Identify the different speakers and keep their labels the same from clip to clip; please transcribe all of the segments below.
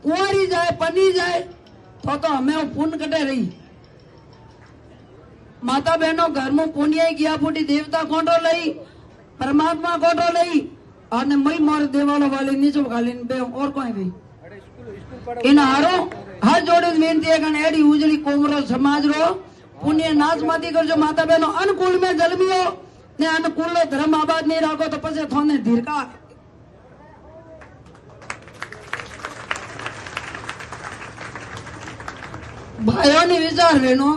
Speaker 1: कुंवारी जाए पनी जाए तो हमें पुण्य कटे रही। माता बहनों घर में पुण्य गया फूटी देवता कोटो लई परमात्मा कोटो लई और मई मोर देवालो वाली नीचो खाली बे और कोई गई इन हारो हर जोड़े विनती है कि एडी उजड़ी कोमरो समाज रो पुण्य नाश माती करजो। माता बहनों अनुकूल में जन्मियो ने अनुकूल धर्म आबाद नहीं राखो तो पछे थोने धीरका। भाइयों ने विचार लेनो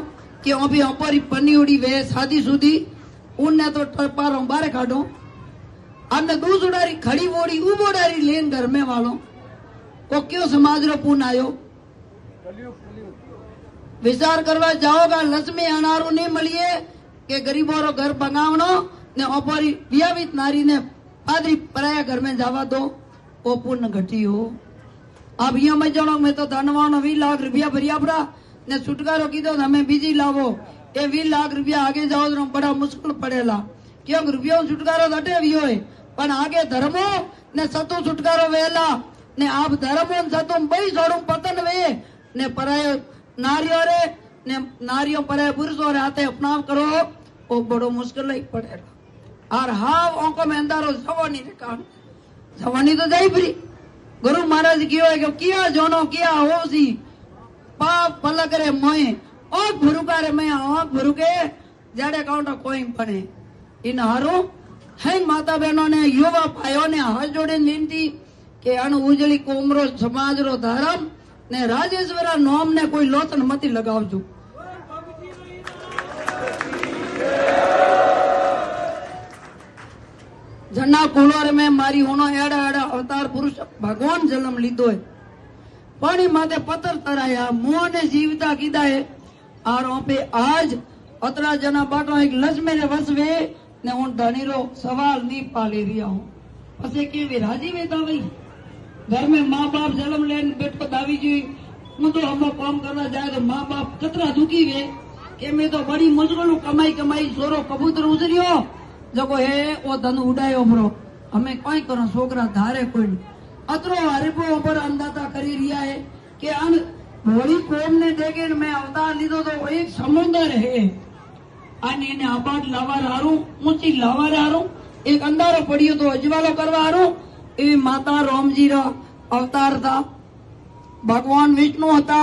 Speaker 1: कि अभी अपरी पन्नी उड़ी वे शादी सुधी उनने तो टपारों बारे काटो अन्य दूसरी खड़ी वोड़ी उबोडारी लेन घर में वालों को क्यों समाज रो पुण्य आयो। विचार करवा जाओगा लक्ष्मी अनारू नहीं मिलिए के गरीबों रो घर बंगावनो ने अपरी विवाहित नारी ने पादरी पराया घर में जावा दो वो पुण्य घटी हो। अब यहाँ में जनो में तो धनवानो 20 लाख रुपया भरिया पड़ा ने छुटकारो कीधो हमें बीजी लावो ये 20 लाख रुपया आगे जाओ तो बड़ा मुश्किल पड़ेला क्योंकि रुपया छुटकारो घटे भी होए पण आगे धर्मो ने सतो छुटकारो वेला ने आप धर्मो सतो बई छोड़ू पतन वे ने परायो नारियों रे ने नारियों पराये पुरुषों रे हाथे अपनाव करो वो बड़ो मुश्किल ही पड़ेगा। और हाव ओंको में अंधारो जवानी रे कान जवानी तो जाई फ्री गुरु महाराज की है कि किया जोनो किया होसी पाप पलक रे मोए ओ भुरुका रे मैं ओ भुरुके जाड़े काउंटा कोई बने इन हारो है माता बहनों ने युवा भाइयों ने हाथ जोड़े विनती के अन उजली कोमरो समाज रो धर्म ने राजेश्वरा नोम ने कोई लोचन मती लगावजो। जना कुलोर में मारी होनो एड़ा एड़ा अवतार पुरुष भगवान जन्म लीधो है पानी माथे पत्थर तराया मुंह ने जीवता कीधा है और पे आज अतरा जना बाटो एक लक्ष्मी ने वसवे ने उन धनी रो सवाल नहीं पाली रिया हूं पसे के वे राजी वे दावी घर में माँ बाप जन्म लेन बेटो दावी जी मैं तो हम काम करना जाए तो माँ बाप कतरा दुखी वे के मैं तो बड़ी मुश्किल कमाई कमाई सोरो कबूतर उजरियो जको है वो धन उड़ायो मरो हमें कोई करो छोकरा धारे कोई अतरो हरिपो ऊपर अंदाजा करी रिया है कि अन होली कोम ने देखे मैं अवतार लीधो तो एक समुद्र है अन इने आबाद लावा हारू ऊंची लावा हारू एक अंधारो पड़ियो तो अजवालो करवा हारू ए माता रामजी रा अवतार था भगवान विष्णु था